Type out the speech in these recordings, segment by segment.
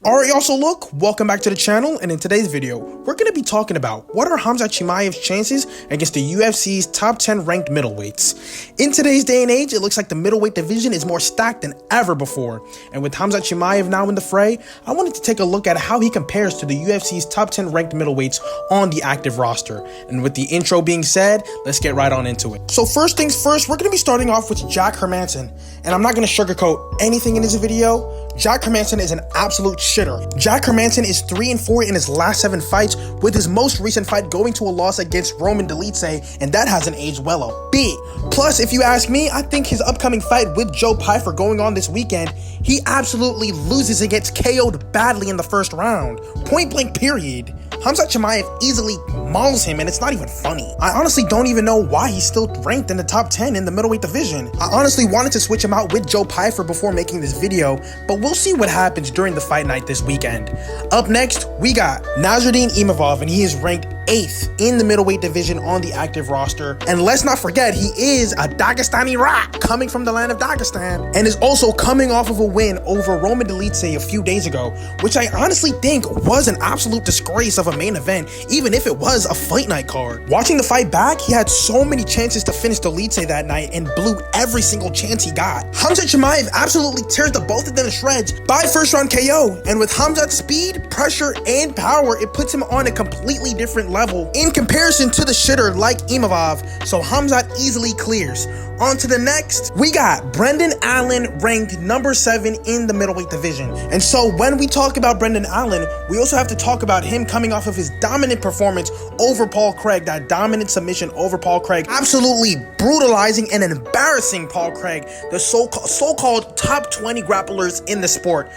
Alright y'all, so look, welcome back to the channel, and in today's video, we're going to be talking about what are Khamzat Chimeav's chances against the UFC's top 10 ranked middleweights. In today's day and age, it looks like the middleweight division is more stacked than ever before, and with Khamzat Chimeav now in the fray, I wanted to take a look at how he compares to the UFC's top 10 ranked middleweights on the active roster. And with the intro being said, let's get right on into it. So first things first, we're going to be starting off with Jack Hermansson, and I'm not going to sugarcoat anything in this video. Jack Hermansson is an absolute shitter. Jack Hermansson is 3-4 in his last 7 fights, with his most recent fight going to a loss against Roman Dolidze, and that hasn't aged well a bit. Plus, if you ask me, I think his upcoming fight with Joe Pyfer going on this weekend, he absolutely loses and gets KO'd badly in the first round. Point blank period. Khamzat Chimeav easily mauls him, and it's not even funny. I honestly don't even know why he's still ranked in the top 10 in the middleweight division. I honestly wanted to switch him out with Joe Pyfer before making this video, but we'll see what happens during the fight night this weekend. Up next, we got Nasruddin Imavov, and he is ranked 8th in the middleweight division on the active roster. And let's not forget, he is a Dagestani rock coming from the land of Dagestan, and is also coming off of a win over Roman Dolidze a few days ago, which I honestly think was an absolute disgrace of a main event, even if it was a fight night card. Watching the fight back, he had so many chances to finish Dolidze that night and blew every single chance he got. Khamzat Chimeav absolutely tears the both of them to shreds by first round KO, and with Khamzat's speed, pressure, and power, it puts him on a completely different level in comparison to the shitter like Imavov, so Khamzat easily clears. On to the next, we got Brendan Allen, ranked number 7 in the middleweight division. And so when we talk about Brendan Allen, we also have to talk about him coming off of his dominant performance over Paul Craig, that dominant submission over Paul Craig, absolutely brutalizing and embarrassing Paul Craig, the so-called top 20 grapplers in the sport.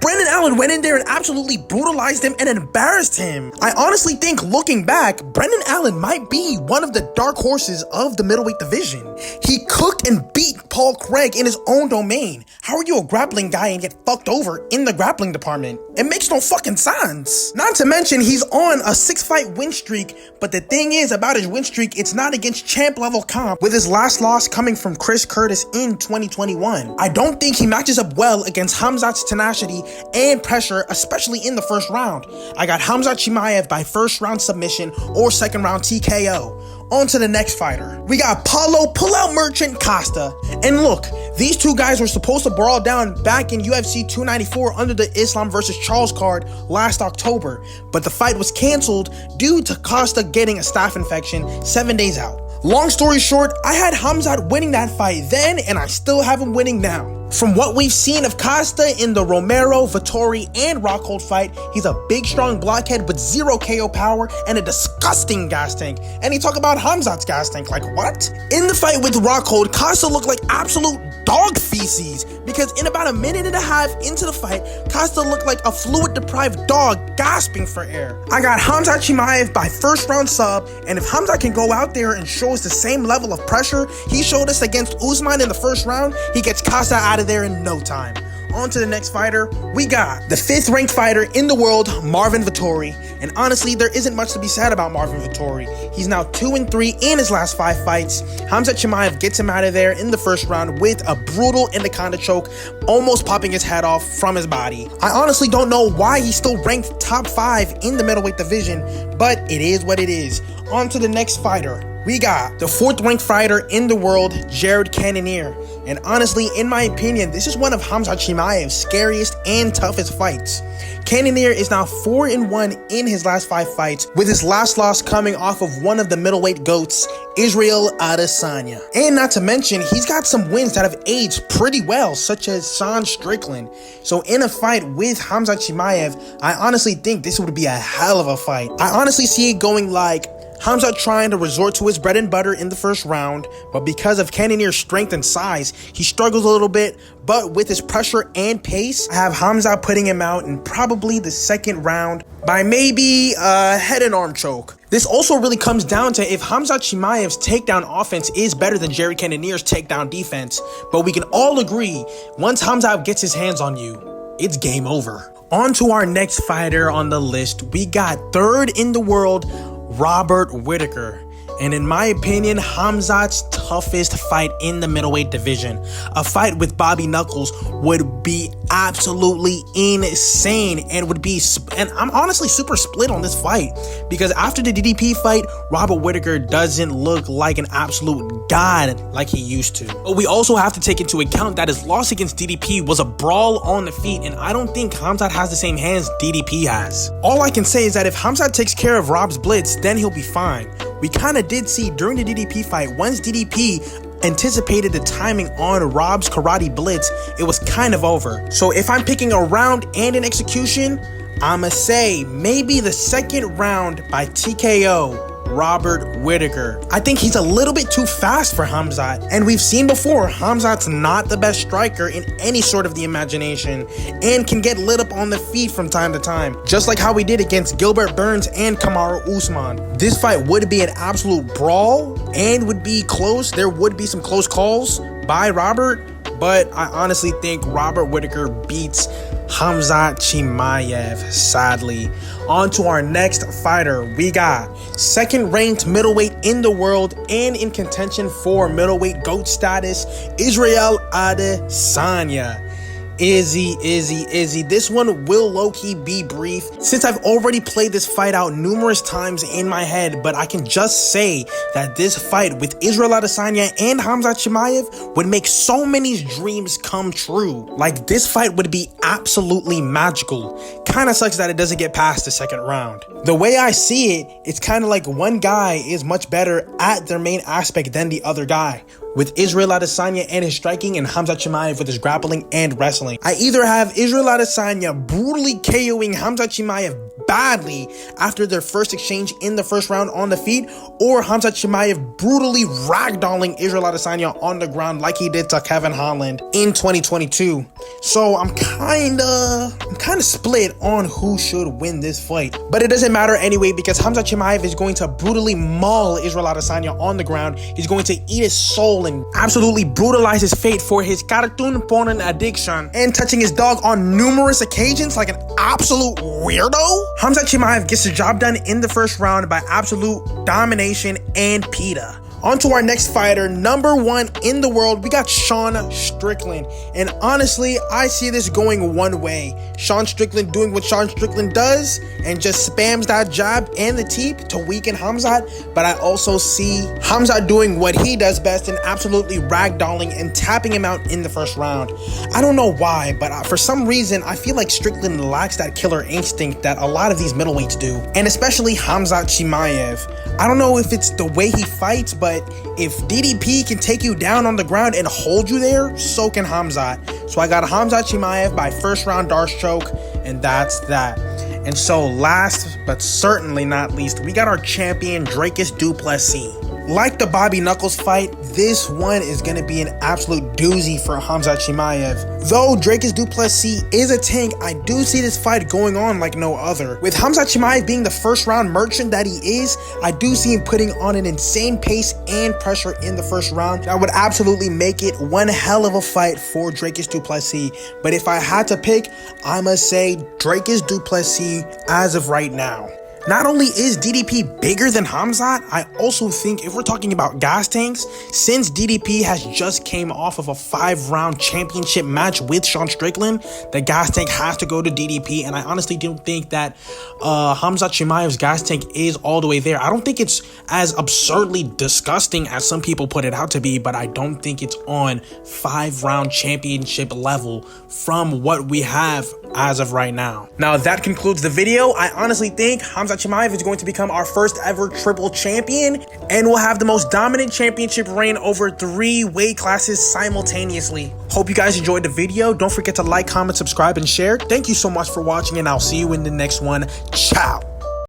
Brendan Allen went in there and absolutely brutalized him and embarrassed him. I honestly think, looking back, Brendan Allen might be one of the dark horses of the middleweight division. He cooked and beat Paul Craig in his own domain. How are you a grappling guy and get fucked over in the grappling department? It makes no fucking sense. Not to mention, he's on a 6-fight win streak, but the thing is about his win streak, it's not against champ level comp, with his last loss coming from Chris Curtis in 2021. I don't think he matches up well against Khamzat's tenacity and pressure, especially in the first round. I got Khamzat Chimeav by first round submission or second round TKO. On to the next fighter. We got Paulo Pullout Merchant Costa. And look, these two guys were supposed to brawl down back in UFC 294 under the Islam vs. Charles card last October, but the fight was canceled due to Costa getting a staph infection 7 days out. Long story short, I had Khamzat winning that fight then, and I still have him winning now. From what we've seen of Costa in the Romero, Vettori, and Rockhold fight, he's a big, strong blockhead with 0 KO power and a disgusting gas tank. And he talk about Khamzat's gas tank, like what? In the fight with Rockhold, Costa looked like absolute dog feces, because in about a minute and a half into the fight, Costa looked like a fluid-deprived dog gasping for air. I got Khamzat Chimeav by first round sub, and if Khamzat can go out there and show us the same level of pressure he showed us against Usman in the first round, he gets Costa out of there in no time. On to the next fighter, we got the 5th ranked fighter in the world, Marvin Vettori. And honestly, there isn't much to be said about Marvin Vettori. He's now 2-3 in his last 5 fights. Khamzat Chimeav gets him out of there in the first round with a brutal anaconda choke, almost popping his head off from his body. I honestly don't know why he's still ranked top 5 in the middleweight division, but it is what it is. On to the next fighter. We got the 4th ranked fighter in the world, Jared Cannonier. And honestly, in my opinion, this is one of Khamzat Chimeav's scariest and toughest fights. Cannonier is now 4-1 in his last 5 fights, with his last loss coming off of one of the middleweight goats, Israel Adesanya. And not to mention, he's got some wins that have aged pretty well, such as Sean Strickland. So in a fight with Khamzat Chimeav, I honestly think this would be a hell of a fight. I honestly see it going like Khamzat trying to resort to his bread and butter in the first round, but because of Cannonier's strength and size, he struggles a little bit, but with his pressure and pace, I have Khamzat putting him out in probably the second round by maybe a head and arm choke. This also really comes down to if Khamzat Chimeav's takedown offense is better than Jared Cannonier's takedown defense, but we can all agree, once Khamzat gets his hands on you, it's game over. On to our next fighter on the list, we got 3rd in the world, Robert Whitaker. and in my opinion, Khamzat's toughest fight in the middleweight division. A fight with Bobby Knuckles would be absolutely insane, and I'm honestly super split on this fight, because after the DDP fight, Robert Whitaker doesn't look like an absolute god like he used to. But we also have to take into account that his loss against DDP was a brawl on the feet, and I don't think Khamzat has the same hands DDP has. All I can say is that if Khamzat takes care of Rob's blitz, then he'll be fine. We kind of did see during the DDP fight, once DDP anticipated the timing on Rob's karate blitz, it was kind of over. So if I'm picking a round and an execution, I'ma say maybe the second round by TKO, Robert Whitaker. I think he's a little bit too fast for Khamzat, and we've seen before, Khamzat's not the best striker in any sort of the imagination and can get lit up on the feet from time to time, just like how we did against Gilbert Burns and Kamaru Usman. This fight would be an absolute brawl and would be close. There would be some close calls by Robert, but I honestly think Robert Whitaker beats Khamzat Chimeav, sadly. On to our next fighter. We got second ranked middleweight in the world and in contention for middleweight GOAT status, Israel Adesanya. Izzy. This one will low-key be brief, since I've already played this fight out numerous times in my head, but I can just say that this fight with Israel Adesanya and Khamzat Chimeav would make so many dreams come true. Like, this fight would be absolutely magical. Kinda sucks that it doesn't get past the second round. The way I see it, it's kind of like one guy is much better at their main aspect than the other guy, with Israel Adesanya and his striking and Khamzat Chimeav with his grappling and wrestling. I either have Israel Adesanya brutally KOing Khamzat Chimeav badly after their first exchange in the first round on the feet, or Khamzat Chimeav brutally ragdolling Israel Adesanya on the ground like he did to Kevin Holland in 2022. So I'm kind of split on who should win this fight. But it doesn't matter anyway, because Khamzat Chimeav is going to brutally maul Israel Adesanya on the ground. He's going to eat his soul and absolutely brutalize his fate for his cartoon porn addiction and touching his dog on numerous occasions like an absolute weirdo. Khamzat Chimeav gets the job done in the first round by absolute domination and PETA. On to our next fighter, number one in the world, we got Sean Strickland. And honestly, I see this going one way. Sean Strickland doing what Sean Strickland does and just spams that jab and the teep to weaken Khamzat. But I also see Khamzat doing what he does best and absolutely ragdolling and tapping him out in the first round. I don't know why, but for some reason, I feel like Strickland lacks that killer instinct that a lot of these middleweights do. And especially Khamzat Chimeav. I don't know if it's the way he fights, but if DDP can take you down on the ground and hold you there, so can Khamzat. So I got Khamzat Chimeav by first round Darce choke, and that's that. And so last but certainly not least, we got our champion Dricus Du Plessis. Like the Bobby Knuckles fight, this one is going to be an absolute doozy for Khamzat Chimeav. Though Dricus Du Plessis is a tank, I do see this fight going on like no other. With Khamzat Chimeav being the first round merchant that he is, I do see him putting on an insane pace and pressure in the first round. That would absolutely make it one hell of a fight for Dricus Du Plessis. But if I had to pick, I must say Dricus Du Plessis as of right now. Not only is DDP bigger than Khamzat, I also think if we're talking about gas tanks, since DDP has just came off of a 5-round championship match with Sean Strickland, the gas tank has to go to DDP, and I honestly don't think that Khamzat Chimaev's gas tank is all the way there. I don't think it's as absurdly disgusting as some people put it out to be, but I don't think it's on 5-round championship level from what we have as of right now. Now, that concludes the video. I honestly think Khamzat Chimeav is going to become our first ever triple champion and will have the most dominant championship reign over 3 weight classes simultaneously. Hope you guys enjoyed the video. Don't forget to like, comment, subscribe, and share. Thank you so much for watching, and I'll see you in the next one. Ciao.